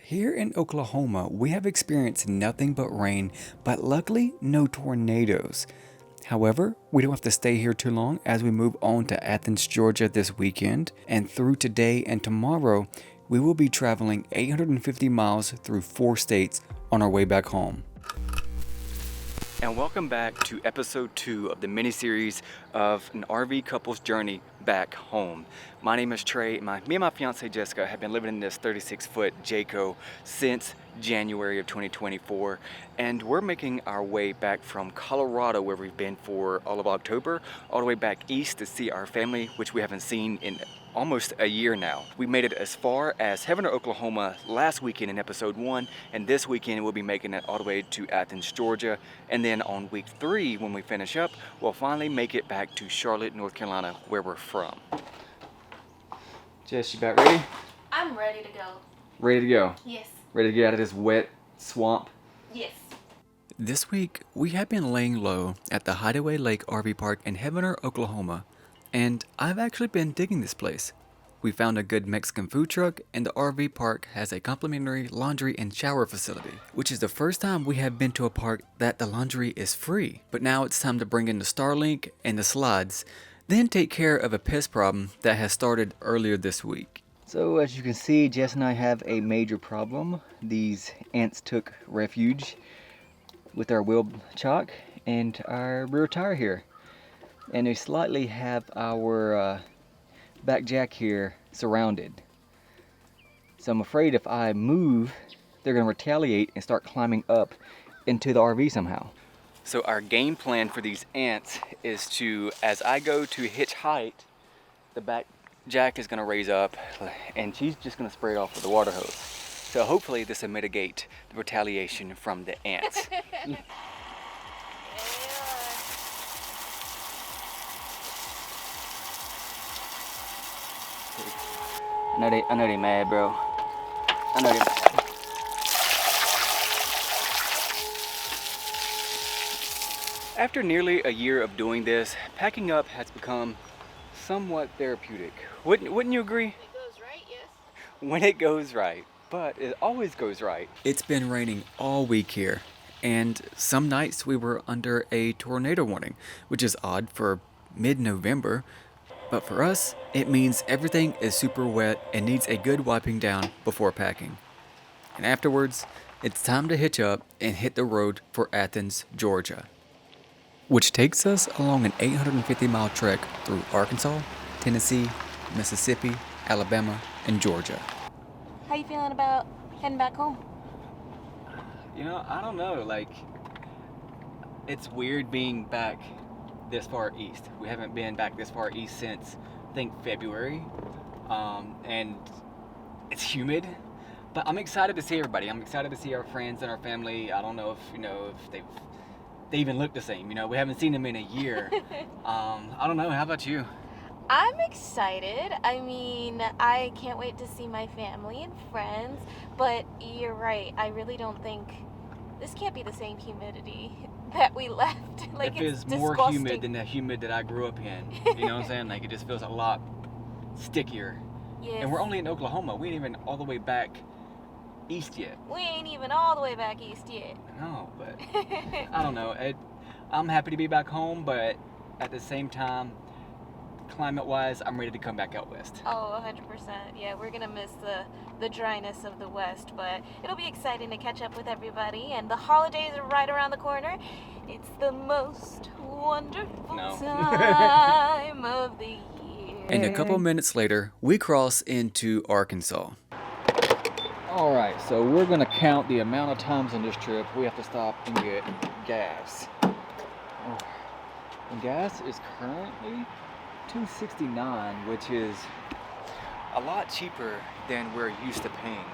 Here in Oklahoma, we have experienced nothing but rain, but luckily no tornadoes. However, we don't have to stay here too long as we move on to Athens, Georgia this weekend, and through today and tomorrow, we will be traveling 850 miles through 4 states on our way back home. And welcome back to episode 2 of the mini-series of an RV couple's journey back home. My name is Trey. Me and my fiance Jessica have been living in this 36-foot Jayco since January of 2024, and we're making our way back from Colorado, where we've been for all of October, all the way back east to see our family, which we haven't seen in almost a year now. We made it as far as Heavener, Oklahoma last weekend in episode 1, and this weekend we'll be making it all the way to Athens, Georgia, and then on week 3 when we finish up, we'll finally make it back to Charlotte, North Carolina, where we're from. Jess, you about ready? I'm ready to go. Ready to go? Yes. Ready to get out of this wet swamp? Yes. This week, we have been laying low at the Hideaway Lake RV Park in Heavener, Oklahoma, and I've actually been digging this place. We found a good Mexican food truck, and the RV park has a complimentary laundry and shower facility, which is the first time we have been to a park that the laundry is free. But now it's time to bring in the Starlink and the slides, then take care of a pest problem that has started earlier this week. So as you can see, Jess and I have a major problem. These ants took refuge with our wheel chock and our rear tire here. And they slightly have our back jack here surrounded. So I'm afraid if I move, they're going to retaliate and start climbing up into the RV somehow. So our game plan for these ants is to, as I go to hitch height, the back jack is going to raise up and she's just going to spray it off with the water hose. So hopefully this will mitigate the retaliation from the ants. I know they mad, bro. I know they mad. After nearly a year of doing this, packing up has become somewhat therapeutic. Wouldn't you agree? It goes right, yes. When it goes right, but it always goes right. It's been raining all week here, and some nights we were under a tornado warning, which is odd for mid-November. But for us, it means everything is super wet and needs a good wiping down before packing. And afterwards, it's time to hitch up and hit the road for Athens, Georgia, which takes us along an 850-mile trek through Arkansas, Tennessee, Mississippi, Alabama, and Georgia. How you feeling about heading back home? You know, I don't know, it's weird being back this far east. We haven't been back this far east since, I think, February, and it's humid, but I'm excited to see everybody. I'm excited to see our friends and our family. I don't know if they even look the same. We haven't seen them in a year. I don't know. How about you? I'm excited. I mean, I can't wait to see my family and friends, but you're right. I really don't think this can't be the same humidity that we left. It feels more humid than the humid that I grew up in. You know what I'm saying? It just feels a lot stickier. Yes. And we're only in Oklahoma. We ain't even all the way back east yet. We ain't even all the way back east yet. No, but I don't know. I'm happy to be back home, but at the same time, climate-wise, I'm ready to come back out west. Oh, 100%. Yeah, we're gonna miss the dryness of the West, but it'll be exciting to catch up with everybody, and the holidays are right around the corner. It's the most wonderful time of the year. And a couple minutes later, we cross into Arkansas. All right, so we're gonna count the amount of times on this trip we have to stop and get gas. Oh. And gas is currently $2.69, which is a lot cheaper than we're used to paying,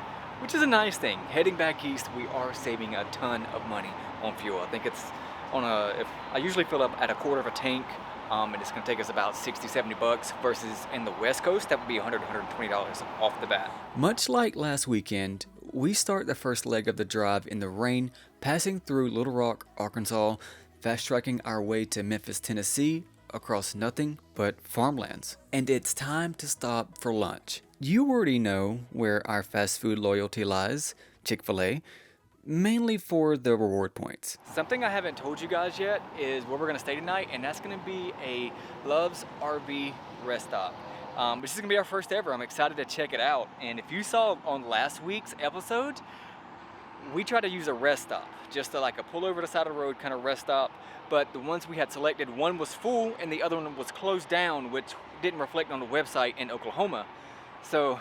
which is a nice thing. Heading back east, we are saving a ton of money on fuel. I think it's if I usually fill up at a quarter of a tank, and it's gonna take us about $60-70 versus in the West Coast, that would be $100-120 off the bat. Much like last weekend, we start the first leg of the drive in the rain, passing through Little Rock, Arkansas, fast-tracking our way to Memphis, Tennessee, across nothing but farmlands. And it's time to stop for lunch. You already know where our fast food loyalty lies, Chick-fil-A, mainly for the reward points. Something I haven't told you guys yet is where we're gonna stay tonight, and that's gonna be a Love's RV rest stop. This is gonna be our first ever. I'm excited to check it out. And if you saw on last week's episode, we tried to use a rest stop, just to like a pull over the side of the road kind of rest stop. But the ones we had selected, one was full and the other one was closed down, which didn't reflect on the website in Oklahoma. So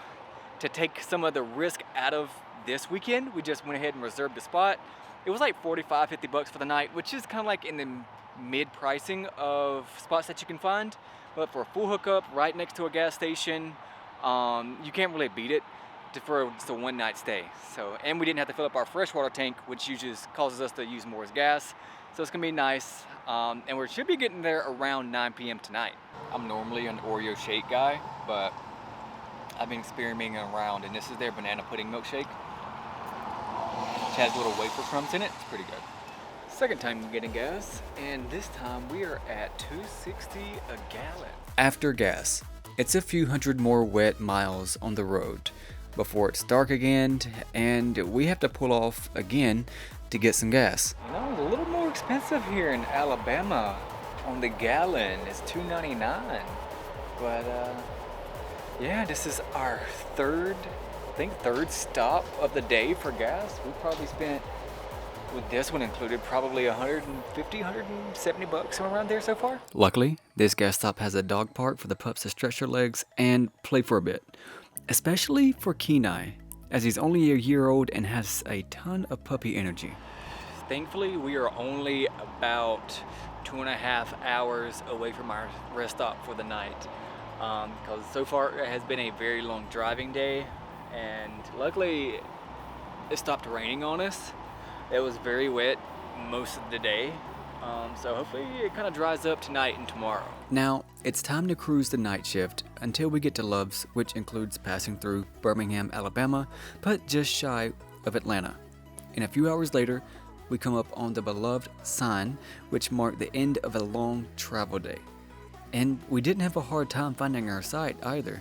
to take some of the risk out of this weekend, we just went ahead and reserved the spot. It was like 45, 50 bucks for the night, which is kind of like in the mid pricing of spots that you can find. But for a full hookup right next to a gas station, you can't really beat it for just a one night stay. So, and we didn't have to fill up our freshwater tank, which usually causes us to use more as gas. So it's gonna be nice. And we should be getting there around 9 p.m. tonight. I'm normally an Oreo shake guy, but I've been experimenting around, and this is their banana pudding milkshake. Which has little wafer crumbs in it. It's pretty good. Second time getting gas, and this time we are at $2.60 a gallon. After gas, it's a few hundred more wet miles on the road before it's dark again, and we have to pull off again to get some gas. You know, it's a little more expensive here in Alabama on the gallon. It's $2.99, but yeah, this is our third stop of the day for gas. We probably spent, with this one included, probably 150, 170 bucks, somewhere around there so far. Luckily, this gas stop has a dog park for the pups to stretch their legs and play for a bit. Especially for Kenai, as he's only a year old and has a ton of puppy energy. Thankfully, we are only about 2.5 hours away from our rest stop for the night. Because so far it has been a very long driving day, and luckily it stopped raining on us. It was very wet most of the day, so hopefully it kind of dries up tonight and tomorrow. Now, it's time to cruise the night shift until we get to Love's, which includes passing through Birmingham, Alabama, but just shy of Atlanta. And a few hours later, we come up on the beloved sign, which marked the end of a long travel day. And we didn't have a hard time finding our site either.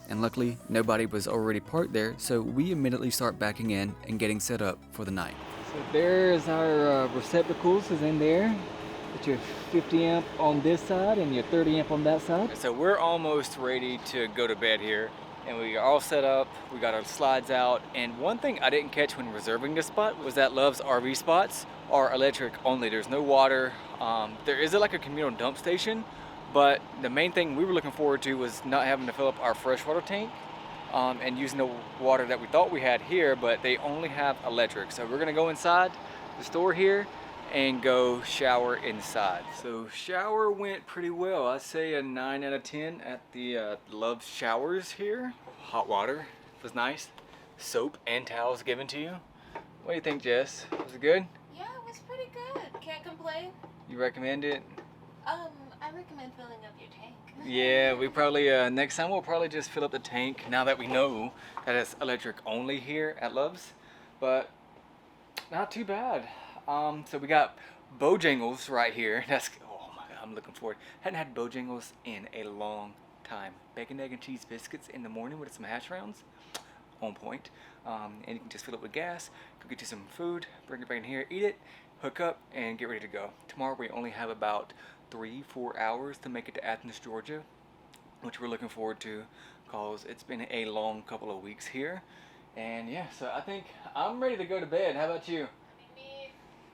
And luckily, nobody was already parked there, so we immediately start backing in and getting set up for the night. So there's our receptacles is in there. Put your 50 amp on this side and your 30 amp on that side. So we're almost ready to go to bed here, and we are all set up. We got our slides out, and one thing I didn't catch when reserving this spot was that Love's RV spots are electric only. There's no water. There is like a communal dump station, but the main thing we were looking forward to was not having to fill up our freshwater tank and using the water that we thought we had here, but they only have electric. So we're gonna go inside the store here and go shower inside. So shower went pretty well. I'd say a 9 out of 10 at the Love's showers here. Hot water was nice. Soap and towels given to you. What do you think, Jess? Was it good? Yeah, it was pretty good. Can't complain. You recommend it? I recommend filling up your tank. Yeah, we probably, next time we'll probably just fill up the tank now that we know that it's electric only here at Love's. But not too bad. So we got Bojangles right here. That's, oh my God, I'm looking forward. Hadn't had Bojangles in a long time. Bacon, egg, and cheese biscuits in the morning with some hash browns. On point. And you can just fill it with gas, go get you some food, bring it back in here, eat it, hook up, and get ready to go. Tomorrow we only have about 3-4 hours to make it to Athens, Georgia, which we're looking forward to because it's been a long couple of weeks here. And yeah, so I think I'm ready to go to bed. How about you?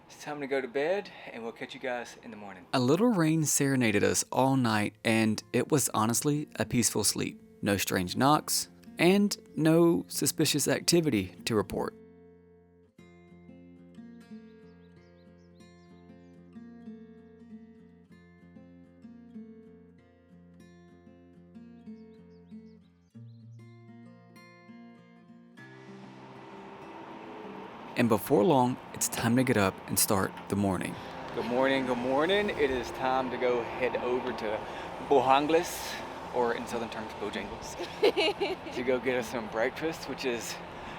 It's time to go to bed, and we'll catch you guys in the morning. A little rain serenaded us all night, and it was honestly a peaceful sleep. No strange knocks, and no suspicious activity to report. And before long, it's time to get up and start the morning. Good morning, good morning. It is time to go head over to Bojangles, or in southern terms, Bojangles, to go get us some breakfast, which is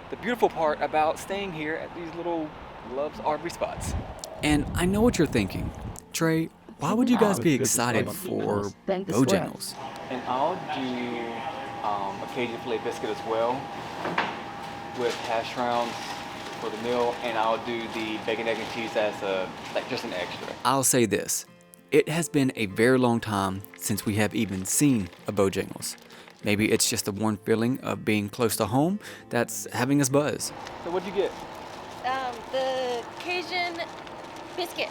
the beautiful part about staying here at these little Love's RV spots. And I know what you're thinking. Trey, why would you guys be excited for Bojangles? And I'll do a Cajun filet biscuit as well, with hash browns for the meal, and I'll do the bacon, egg, and cheese as just an extra. I'll say this, it has been a very long time since we have even seen a Bojangles. Maybe it's just the warm feeling of being close to home that's having us buzz. So what'd you get? The Cajun biscuit.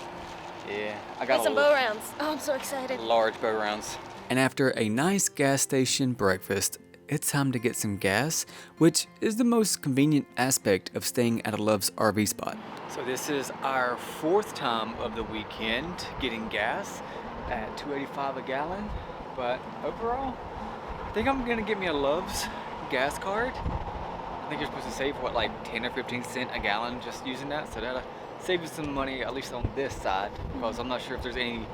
Yeah, I got some bow rounds. Oh, I'm so excited. Large bow rounds. And after a nice gas station breakfast, it's time to get some gas, which is the most convenient aspect of staying at a Love's RV spot. So this is our 4th time of the weekend getting gas at $2.85 a gallon. But overall, I think I'm gonna get me a Love's gas card. I think you're supposed to save what, like 10 or 15 cents a gallon just using that. So that'll save you some money, at least on this side, because I'm not sure if there's any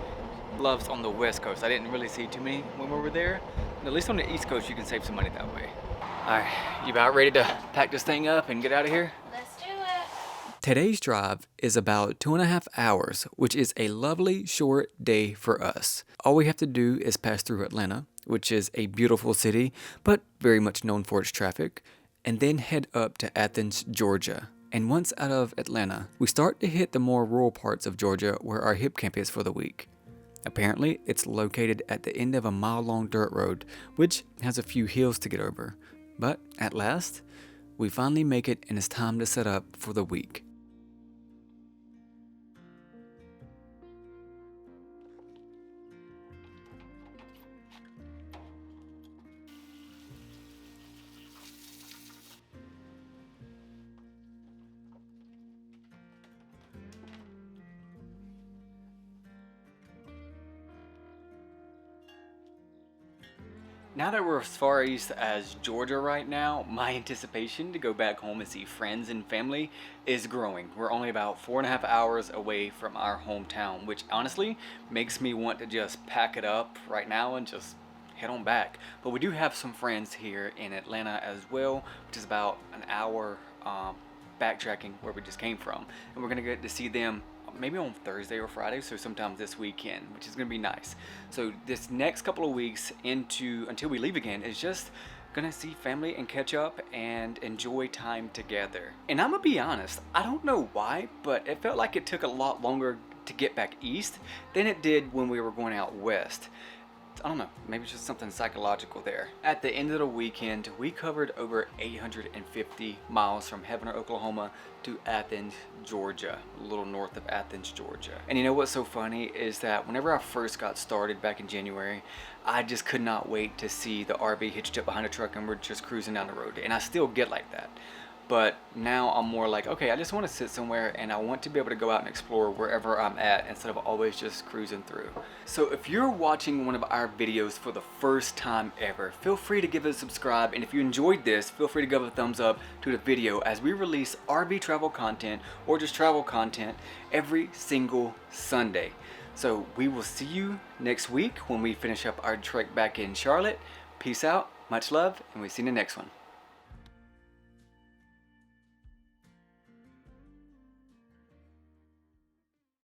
Love's on the West Coast. I didn't really see too many when we were there. At least on the East Coast, you can save some money that way. All right, you about ready to pack this thing up and get out of here? Let's do it. Today's drive is about 2.5 hours, which is a lovely short day for us. All we have to do is pass through Atlanta, which is a beautiful city, but very much known for its traffic, and then head up to Athens, Georgia. And once out of Atlanta, we start to hit the more rural parts of Georgia where our hip camp is for the week. Apparently, it's located at the end of a mile-long dirt road, which has a few hills to get over. But at last, we finally make it and it's time to set up for the week. Now that we're as far east as Georgia right now, my anticipation to go back home and see friends and family is growing. We're only about 4.5 hours away from our hometown, which honestly makes me want to just pack it up right now and just head on back. But we do have some friends here in Atlanta as well, which is about an hour backtracking where we just came from. And we're gonna get to see them maybe on Thursday or Friday, so sometime this weekend, which is gonna be nice. So this next couple of weeks until we leave again is just gonna see family and catch up and enjoy time together. And I'm gonna be honest, I don't know why, but it felt like it took a lot longer to get back east than it did when we were going out west. I don't know, maybe it's just something psychological there. At the end of the weekend, we covered over 850 miles from Heavener, Oklahoma to Athens, Georgia, a little north of Athens, Georgia. And you know what's so funny is that whenever I first got started back in January, I just could not wait to see the RV hitched up behind a truck and we're just cruising down the road. And I still get like that. But now I'm more like, okay, I just want to sit somewhere and I want to be able to go out and explore wherever I'm at instead of always just cruising through. So if you're watching one of our videos for the first time ever, feel free to give it a subscribe. And if you enjoyed this, feel free to give a thumbs up to the video as we release RV travel content or just travel content every single Sunday. So we will see you next week when we finish up our trek back in Charlotte. Peace out, much love, and we'll see you in the next one.